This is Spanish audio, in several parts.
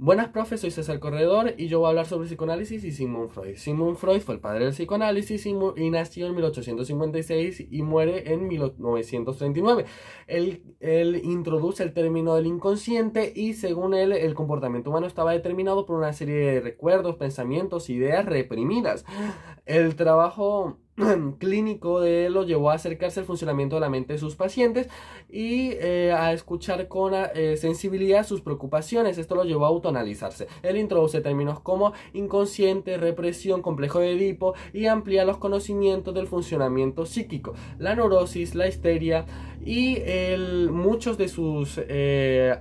Buenas, profe, soy César Corredor y yo voy a hablar sobre psicoanálisis y Sigmund Freud. Sigmund Freud fue el padre del psicoanálisis y nació en 1856 y muere en 1939. Él introduce el término del inconsciente y según él el comportamiento humano estaba determinado por una serie de recuerdos, pensamientos, ideas reprimidas. El trabajo clínico de él lo llevó a acercarse al funcionamiento de la mente de sus pacientes y a escuchar con sensibilidad sus preocupaciones. Esto lo llevó a autoanalizarse. Él introduce términos como inconsciente, represión, complejo de Edipo y amplía los conocimientos del funcionamiento psíquico, la neurosis, la histeria y muchos de sus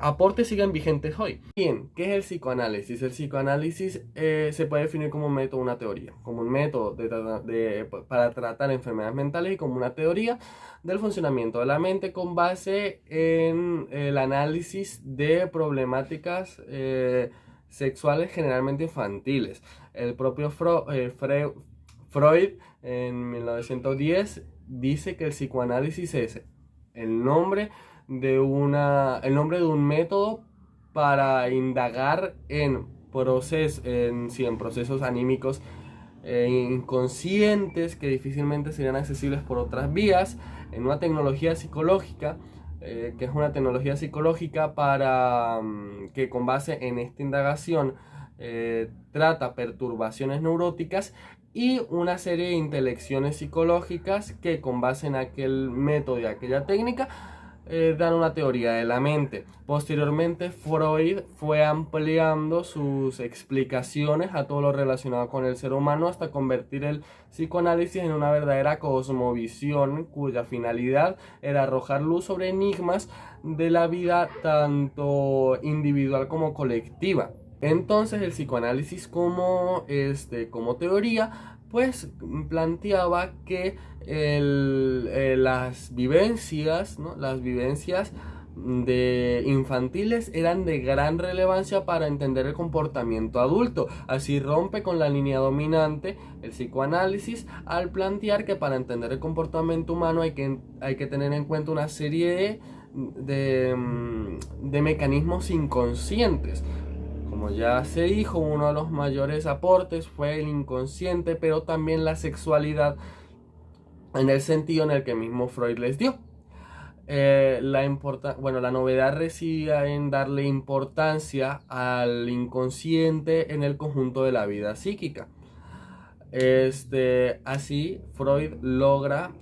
aportes siguen vigentes hoy. Bien, ¿qué es el psicoanálisis? El psicoanálisis se puede definir como un método, una teoría, como un método para tratar enfermedades mentales y como una teoría del funcionamiento de la mente con base en el análisis de problemáticas sexuales generalmente infantiles. El propio Freud en 1910 dice que el psicoanálisis es el nombre de un método para indagar en procesos anímicos inconscientes que difícilmente serían accesibles por otras vías, en una tecnología psicológica, que es una tecnología psicológica que con base en esta indagación trata perturbaciones neuróticas y una serie de intelecciones psicológicas que con base en aquel método y aquella técnica dan una teoría de la mente. Posteriormente, Freud fue ampliando sus explicaciones a todo lo relacionado con el ser humano hasta convertir el psicoanálisis en una verdadera cosmovisión cuya finalidad era arrojar luz sobre enigmas de la vida tanto individual como colectiva. Entonces, el psicoanálisis como teoría pues planteaba que las vivencias, ¿no? Las vivencias de infantiles eran de gran relevancia para entender el comportamiento adulto. Así rompe con la línea dominante el psicoanálisis al plantear que para entender el comportamiento humano hay que tener en cuenta una serie de mecanismos inconscientes. Como ya se dijo, uno de los mayores aportes fue el inconsciente, pero también la sexualidad en el sentido en el que mismo Freud les dio. La novedad residía en darle importancia al inconsciente en el conjunto de la vida psíquica. Así Freud logra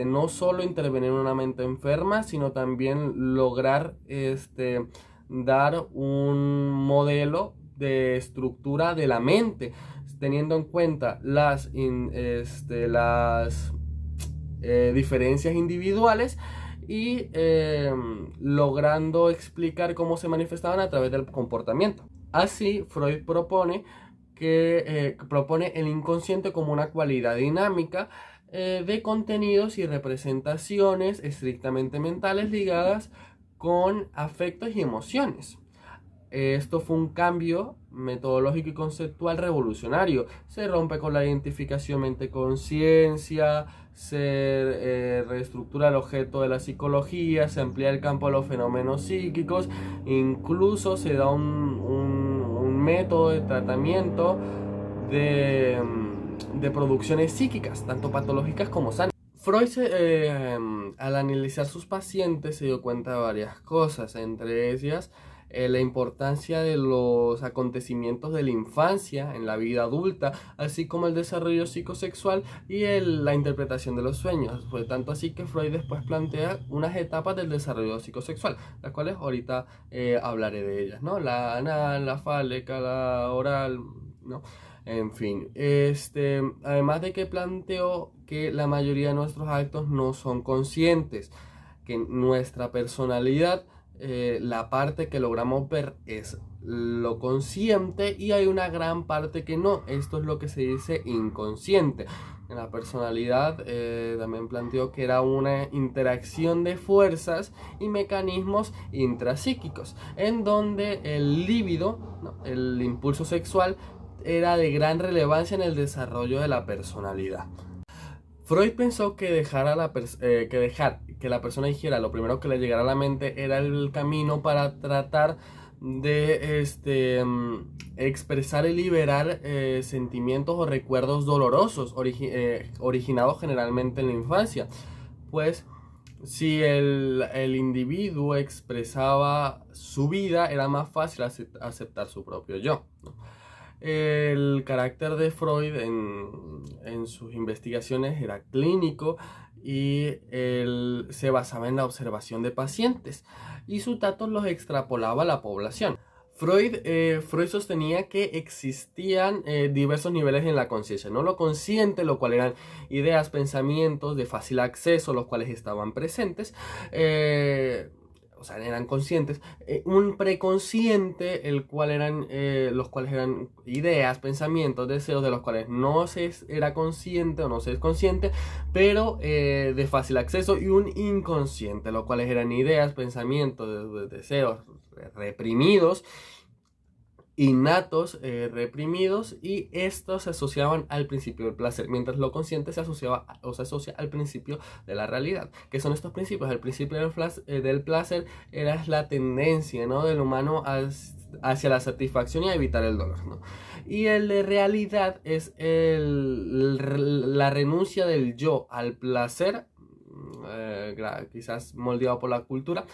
no solo intervenir en una mente enferma, sino también lograr dar un modelo de estructura de la mente, teniendo en cuenta las diferencias individuales y logrando explicar cómo se manifestaban a través del comportamiento. Así, Freud propone el inconsciente como una cualidad dinámica de contenidos y representaciones estrictamente mentales ligadas con afectos y emociones. Esto fue un cambio metodológico y conceptual revolucionario. Se rompe con la identificación mente-conciencia, se reestructura el objeto de la psicología, se amplía el campo de los fenómenos psíquicos, incluso se da un método de tratamiento de producciones psíquicas, tanto patológicas como sanas. Freud, al analizar sus pacientes, se dio cuenta de varias cosas, entre ellas la importancia de los acontecimientos de la infancia en la vida adulta, así como el desarrollo psicosexual y la interpretación de los sueños. Fue tanto así que Freud después plantea unas etapas del desarrollo psicosexual, las cuales ahorita hablaré de ellas, ¿no? La anal, la fálica, la oral, ¿no? En fin, además de que planteó que la mayoría de nuestros actos no son conscientes, que nuestra personalidad, la parte que logramos ver es lo consciente y hay una gran parte que no. Esto es lo que se dice inconsciente. En la personalidad también planteó que era una interacción de fuerzas y mecanismos intrapsíquicos, en donde el líbido, ¿no? El impulso sexual, era de gran relevancia en el desarrollo de la personalidad. Freud pensó que dejar que la persona dijera lo primero que le llegara a la mente era el camino para tratar de expresar y liberar sentimientos o recuerdos dolorosos originados generalmente en la infancia. Pues si el individuo expresaba su vida, era más fácil aceptar su propio yo, ¿no? El carácter de Freud en sus investigaciones era clínico y él se basaba en la observación de pacientes y sus datos los extrapolaba a la población. Freud sostenía que existían diversos niveles en la conciencia, ¿no? Lo consciente, lo cual eran ideas, pensamientos de fácil acceso, los cuales estaban presentes, o sea, eran conscientes, un preconsciente, los cuales eran ideas, pensamientos, deseos, de los cuales no se era consciente o no se es consciente, pero de fácil acceso, y un inconsciente, los cuales eran ideas, pensamientos, deseos reprimidos, innatos, reprimidos, y estos se asociaban al principio del placer, mientras lo consciente se asociaba o se asocia al principio de la realidad. ¿Qué son estos principios? El principio del placer era la tendencia, ¿no?, del humano hacia la satisfacción y a evitar el dolor, ¿no? Y el de realidad es la renuncia del yo al placer, quizás moldeado por la cultura,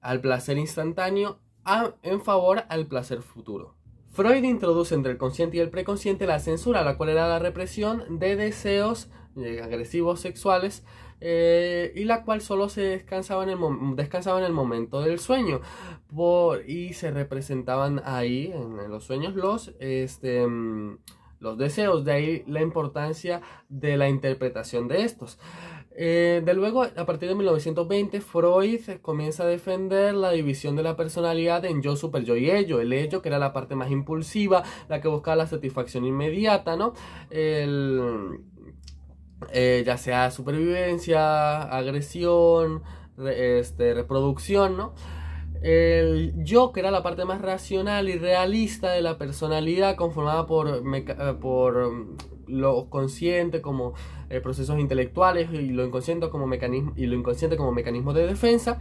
al placer instantáneo, en favor al placer futuro. Freud introduce entre el consciente y el preconsciente la censura, la cual era la represión de deseos agresivos sexuales, y la cual solo se descansaba en el momento del sueño, y se representaban ahí en los sueños los deseos. De ahí la importancia de la interpretación de estos. De luego, a partir de 1920, Freud comienza a defender la división de la personalidad en yo, superyo y ello. El ello, que era la parte más impulsiva, la que buscaba la satisfacción inmediata, ¿no? Ya sea supervivencia, agresión, reproducción, ¿no? El yo, que era la parte más racional y realista de la personalidad, conformada por lo consciente como procesos intelectuales, y lo inconsciente como mecanismo de defensa,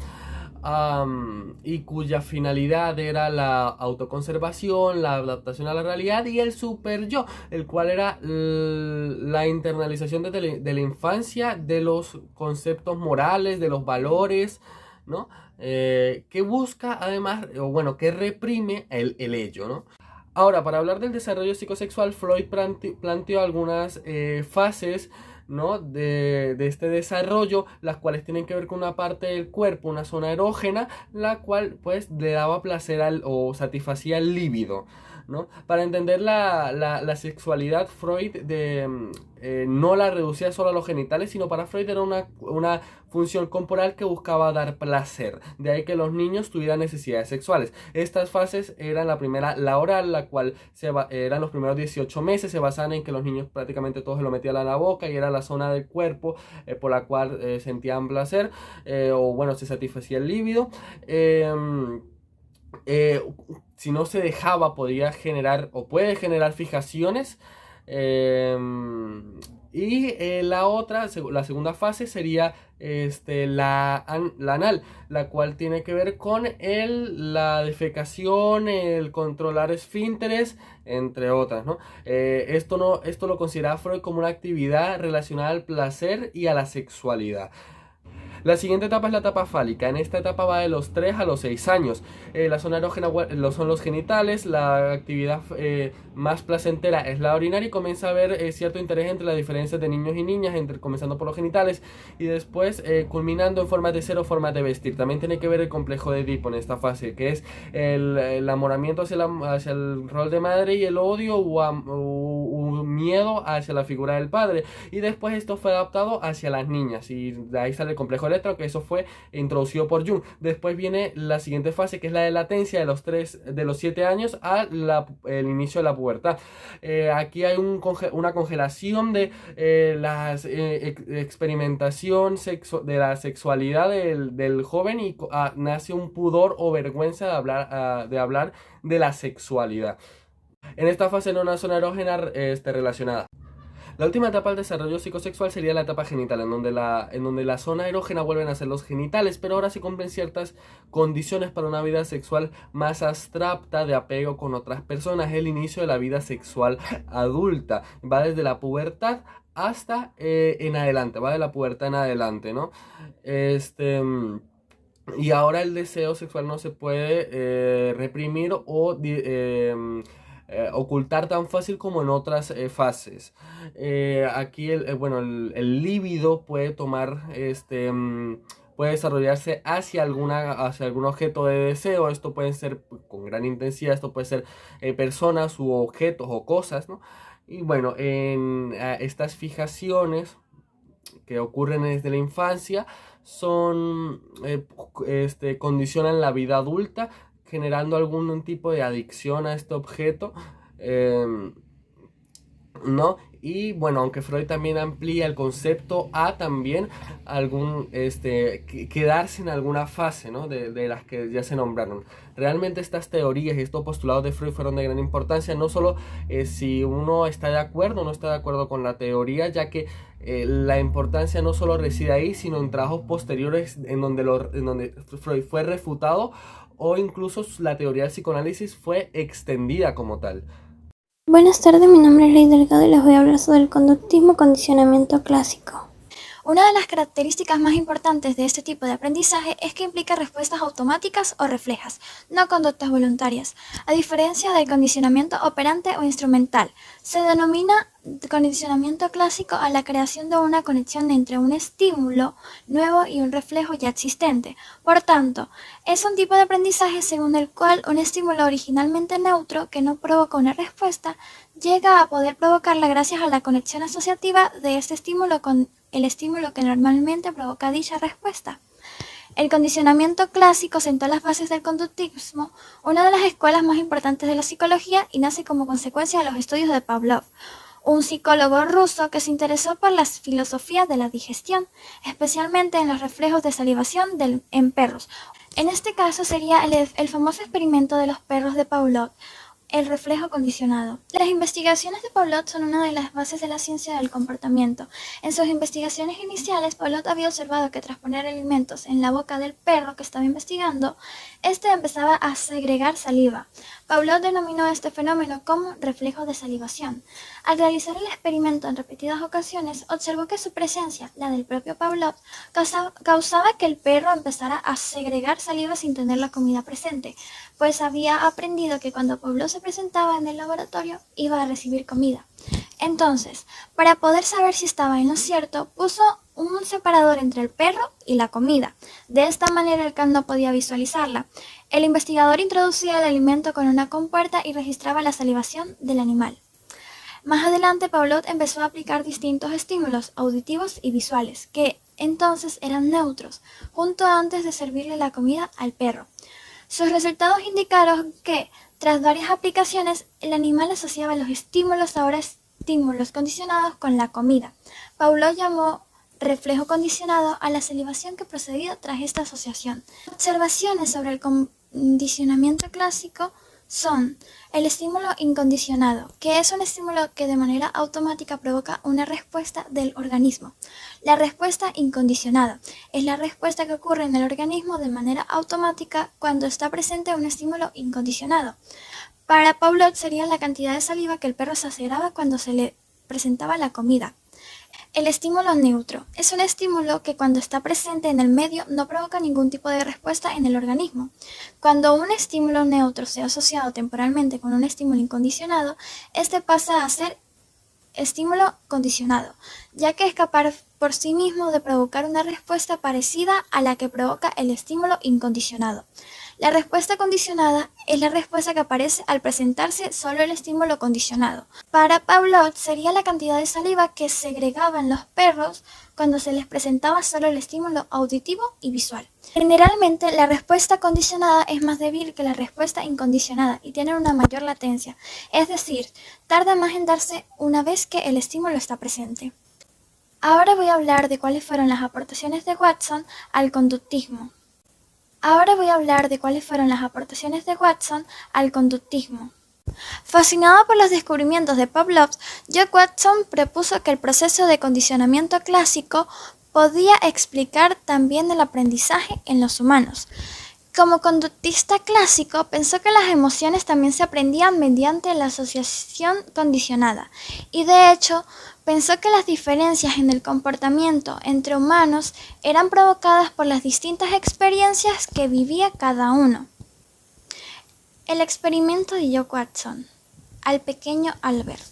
y cuya finalidad era la autoconservación, la adaptación a la realidad, y el super yo, el cual era la internalización de la infancia de los conceptos morales, de los valores, ¿no? Que busca además, o bueno, que reprime el ello, ¿no? Ahora, para hablar del desarrollo psicosexual, Freud planteó algunas fases, ¿no?, de este desarrollo, las cuales tienen que ver con una parte del cuerpo, una zona erógena, la cual pues le daba placer o satisfacía el líbido, ¿no? Para entender la sexualidad, Freud no la reducía solo a los genitales, sino para Freud era una función corporal que buscaba dar placer. De ahí que los niños tuvieran necesidades sexuales. Estas fases eran: la primera, la oral, la cual eran los primeros 18 meses, se basaban en que los niños prácticamente todos se lo metían a la boca, y era la zona del cuerpo por la cual sentían placer, o bueno, se satisfacía el líbido. Si no se dejaba, podía generar o puede generar fijaciones. La segunda fase sería la anal, la cual tiene que ver con la defecación, el controlar esfínteres, entre otras, ¿no? Esto lo considera Freud como una actividad relacionada al placer y a la sexualidad. La siguiente etapa es la etapa fálica. En esta etapa va de los 3 a los 6 años. La zona erógena son los genitales. La actividad más placentera es la urinaria, y comienza a haber cierto interés entre las diferencias de niños y niñas, comenzando por los genitales y después culminando en formas de ser o formas de vestir. También tiene que ver el complejo de Edipo en esta fase, que es el enamoramiento hacia el rol de madre, y el odio o miedo hacia la figura del padre. Y después esto fue adaptado hacia las niñas, y de ahí sale el complejo electro, que eso fue introducido por Jung. Después viene la siguiente fase, que es la de latencia, de los 7 años el inicio de la pubertad. Aquí hay una congelación de la experimentación de la sexualidad del joven, y nace un pudor o vergüenza de hablar de la sexualidad. En esta fase no hay una zona erógena relacionada. La última etapa del desarrollo psicosexual sería la etapa genital, en donde la zona erógena vuelven a ser los genitales, pero ahora se cumplen ciertas condiciones para una vida sexual más abstracta de apego con otras personas. Es el inicio de la vida sexual adulta. Va desde la pubertad hasta en adelante, va de la pubertad en adelante, ¿no? Y ahora el deseo sexual no se puede reprimir o ocultar tan fácil como en otras fases. Aquí el líbido puede tomar puede desarrollarse hacia algún objeto de deseo. Esto puede ser con gran intensidad, esto puede ser personas u objetos o cosas, ¿no? Y bueno, en estas fijaciones que ocurren desde la infancia son condicionan la vida adulta, generando algún tipo de adicción a este objeto, ¿no? Y bueno, aunque Freud también amplía el concepto a también quedarse en alguna fase, ¿no? De las que ya se nombraron. Realmente estas teorías y estos postulados de Freud fueron de gran importancia, no solo si uno está de acuerdo o no está de acuerdo con la teoría, ya que la importancia no solo reside ahí, sino en trabajos posteriores en donde Freud fue refutado o incluso la teoría del psicoanálisis fue extendida como tal. Buenas tardes, mi nombre es Ley Delgado y les voy a hablar sobre el conductismo condicionamiento clásico. Una de las características más importantes de este tipo de aprendizaje es que implica respuestas automáticas o reflejas, no conductas voluntarias. A diferencia del condicionamiento operante o instrumental, se denomina condicionamiento clásico a la creación de una conexión entre un estímulo nuevo y un reflejo ya existente. Por tanto, es un tipo de aprendizaje según el cual un estímulo originalmente neutro que no provoca una respuesta llega a poder provocarla gracias a la conexión asociativa de este estímulo con el estímulo que normalmente provoca dicha respuesta. El condicionamiento clásico sentó las bases del conductismo, una de las escuelas más importantes de la psicología, y nace como consecuencia de los estudios de Pavlov, un psicólogo ruso que se interesó por la filosofía de la digestión, especialmente en los reflejos de salivación en perros. En este caso sería el famoso experimento de los perros de Pavlov, el reflejo condicionado. Las investigaciones de Pavlov son una de las bases de la ciencia del comportamiento. En sus investigaciones iniciales, Pavlov había observado que tras poner alimentos en la boca del perro que estaba investigando, este empezaba a segregar saliva. Pavlov denominó este fenómeno como reflejo de salivación. Al realizar el experimento en repetidas ocasiones, observó que su presencia, la del propio Pavlov, causaba que el perro empezara a segregar saliva sin tener la comida presente, pues había aprendido que cuando Pavlov se presentaba en el laboratorio iba a recibir comida. Entonces, para poder saber si estaba en lo cierto, puso un separador entre el perro y la comida. De esta manera el can no podía visualizarla. El investigador introducía el alimento con una compuerta y registraba la salivación del animal. Más adelante, Pavlov empezó a aplicar distintos estímulos auditivos y visuales, que entonces eran neutros, justo antes de servirle la comida al perro. Sus resultados indicaron que, tras varias aplicaciones, el animal asociaba los estímulos condicionados con la comida. Pavlov llamó reflejo condicionado a la salivación que procedía tras esta asociación. Observaciones sobre el condicionamiento clásico son el estímulo incondicionado, que es un estímulo que de manera automática provoca una respuesta del organismo. La respuesta incondicionada es la respuesta que ocurre en el organismo de manera automática cuando está presente un estímulo incondicionado. Para Pavlov sería la cantidad de saliva que el perro saciaba cuando se le presentaba la comida. El estímulo neutro es un estímulo que cuando está presente en el medio no provoca ningún tipo de respuesta en el organismo. Cuando un estímulo neutro sea asociado temporalmente con un estímulo incondicionado, este pasa a ser estímulo condicionado, ya que es capaz por sí mismo de provocar una respuesta parecida a la que provoca el estímulo incondicionado. La respuesta condicionada es la respuesta que aparece al presentarse solo el estímulo condicionado. Para Pavlov sería la cantidad de saliva que segregaban los perros cuando se les presentaba solo el estímulo auditivo y visual. Generalmente la respuesta condicionada es más débil que la respuesta incondicionada y tiene una mayor latencia, es decir, tarda más en darse una vez que el estímulo está presente. Ahora voy a hablar de cuáles fueron las aportaciones de Watson al conductismo. Fascinado por los descubrimientos de Pavlov, Jack Watson propuso que el proceso de condicionamiento clásico podía explicar también el aprendizaje en los humanos. Como conductista clásico, pensó que las emociones también se aprendían mediante la asociación condicionada, y de hecho, pensó que las diferencias en el comportamiento entre humanos eran provocadas por las distintas experiencias que vivía cada uno. El experimento de Jack Watson al pequeño Albert.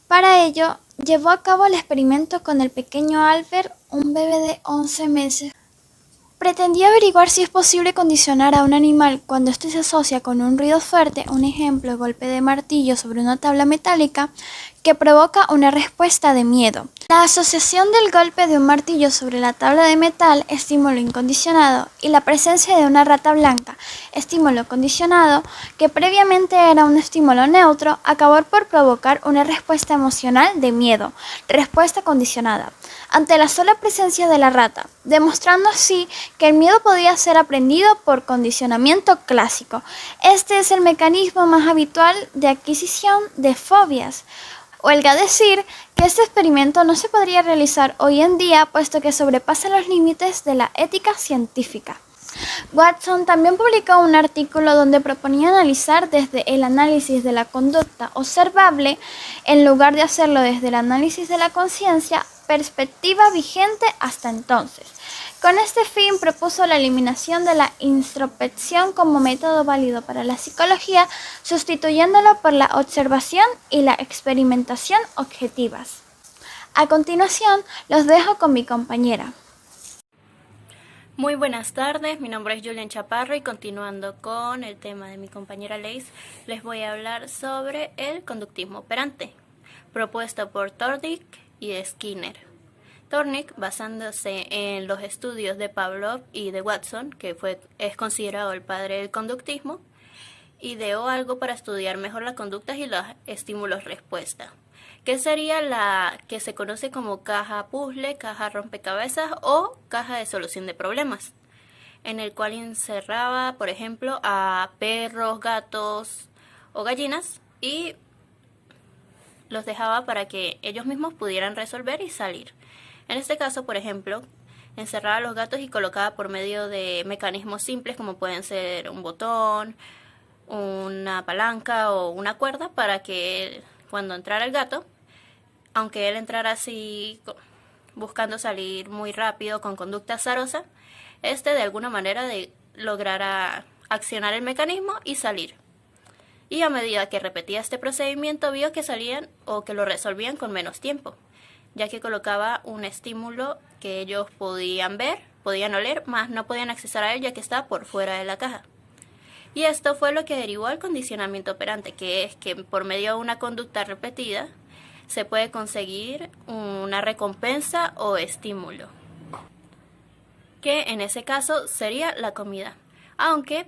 Para ello, llevó a cabo el experimento con el pequeño Albert, un bebé de 11 meses. Pretendió averiguar si es posible condicionar a un animal cuando éste se asocia con un ruido fuerte, un ejemplo, golpe de martillo sobre una tabla metálica, que provoca una respuesta de miedo. La asociación del golpe de un martillo sobre la tabla de metal, estímulo incondicionado, y la presencia de una rata blanca, estímulo condicionado, que previamente era un estímulo neutro, acabó por provocar una respuesta emocional de miedo, respuesta condicionada, ante la sola presencia de la rata, demostrando así que el miedo podía ser aprendido por condicionamiento clásico. Este es el mecanismo más habitual de adquisición de fobias. Huelga decir que este experimento no se podría realizar hoy en día, puesto que sobrepasa los límites de la ética científica. Watson también publicó un artículo donde proponía analizar desde el análisis de la conducta observable, en lugar de hacerlo desde el análisis de la conciencia, perspectiva vigente hasta entonces. Con este fin propuso la eliminación de la introspección como método válido para la psicología, sustituyéndolo por la observación y la experimentación objetivas. A continuación, los dejo con mi compañera. Muy buenas tardes, mi nombre es Julián Chaparro y continuando con el tema de mi compañera Leis, les voy a hablar sobre el conductismo operante, propuesto por Thorndike y Skinner. Thorndike, basándose en los estudios de Pavlov y de Watson, que es considerado el padre del conductismo, ideó algo para estudiar mejor las conductas y los estímulos-respuesta, que sería la que se conoce como caja puzzle, caja rompecabezas o caja de solución de problemas, en el cual encerraba, por ejemplo, a perros, gatos o gallinas y los dejaba para que ellos mismos pudieran resolver y salir. En este caso, por ejemplo, encerraba a los gatos y colocaba por medio de mecanismos simples como pueden ser un botón, una palanca o una cuerda para que cuando entrara el gato, aunque él entrara así buscando salir muy rápido con conducta azarosa, de alguna manera lograra accionar el mecanismo y salir. Y a medida que repetía este procedimiento vio que salían o que lo resolvían con menos tiempo, ya que colocaba un estímulo que ellos podían ver, podían oler, más no podían accesar a él ya que estaba por fuera de la caja. Y esto fue lo que derivó al condicionamiento operante, que es que por medio de una conducta repetida se puede conseguir una recompensa o estímulo, que en ese caso sería la comida. Aunque,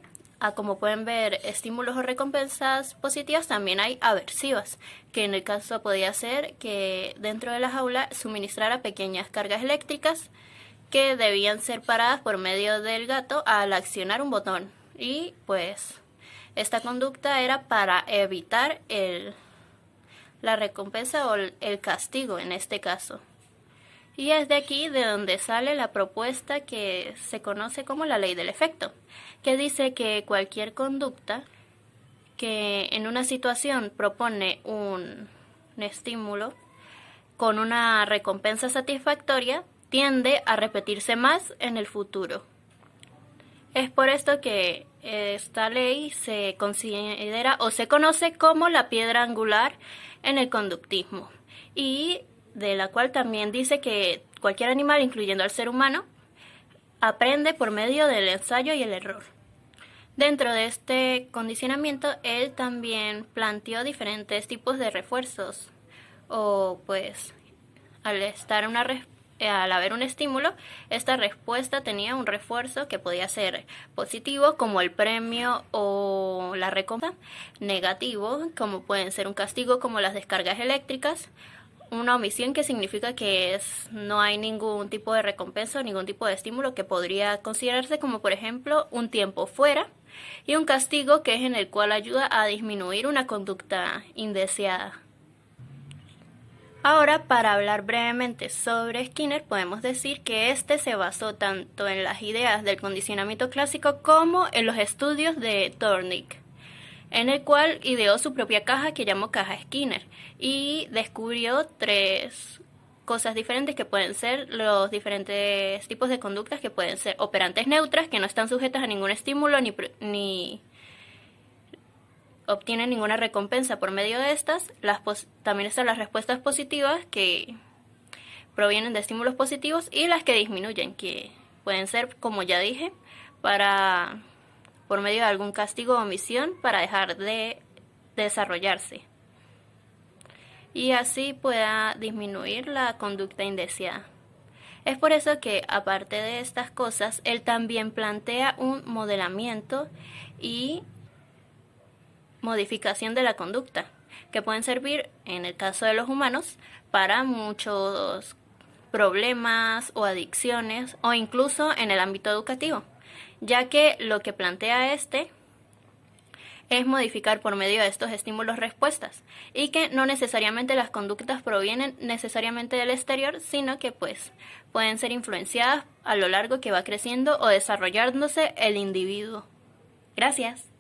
como pueden ver, estímulos o recompensas positivas también hay aversivas, que en el caso podía ser que dentro de la jaula suministrara pequeñas cargas eléctricas que debían ser paradas por medio del gato al accionar un botón. Y pues esta conducta era para evitar la recompensa o el castigo en este caso. Y es de aquí de donde sale la propuesta que se conoce como la ley del efecto, que dice que cualquier conducta que en una situación propone un estímulo con una recompensa satisfactoria tiende a repetirse más en el futuro. Es por esto que esta ley se considera o se conoce como la piedra angular en el conductismo, y de la cual también dice que cualquier animal, incluyendo al ser humano, aprende por medio del ensayo y el error. Dentro de este condicionamiento, él también planteó diferentes tipos de refuerzos, o pues al haber un estímulo, esta respuesta tenía un refuerzo que podía ser positivo, como el premio o la recompensa; negativo, como pueden ser un castigo, como las descargas eléctricas; una omisión, que significa que no hay ningún tipo de recompensa o ningún tipo de estímulo, que podría considerarse como, por ejemplo, un tiempo fuera, y un castigo, que es en el cual ayuda a disminuir una conducta indeseada. Ahora, para hablar brevemente sobre Skinner, podemos decir que este se basó tanto en las ideas del condicionamiento clásico como en los estudios de Thorndike, en el cual ideó su propia caja que llamó caja Skinner y descubrió 3 cosas diferentes, que pueden ser los diferentes tipos de conductas, que pueden ser operantes neutras, que no están sujetas a ningún estímulo ni obtienen ninguna recompensa por medio de estas. También están las respuestas positivas, que provienen de estímulos positivos, y las que disminuyen, que pueden ser, como ya dije, por medio de algún castigo o omisión para dejar de desarrollarse, y así pueda disminuir la conducta indeseada. Es por eso que, aparte de estas cosas, él también plantea un modelamiento y modificación de la conducta, que pueden servir, en el caso de los humanos, para muchos problemas o adicciones, o incluso en el ámbito educativo, ya que lo que plantea es modificar por medio de estos estímulos respuestas, y que no necesariamente las conductas provienen necesariamente del exterior, sino que pueden ser influenciadas a lo largo que va creciendo o desarrollándose el individuo. Gracias.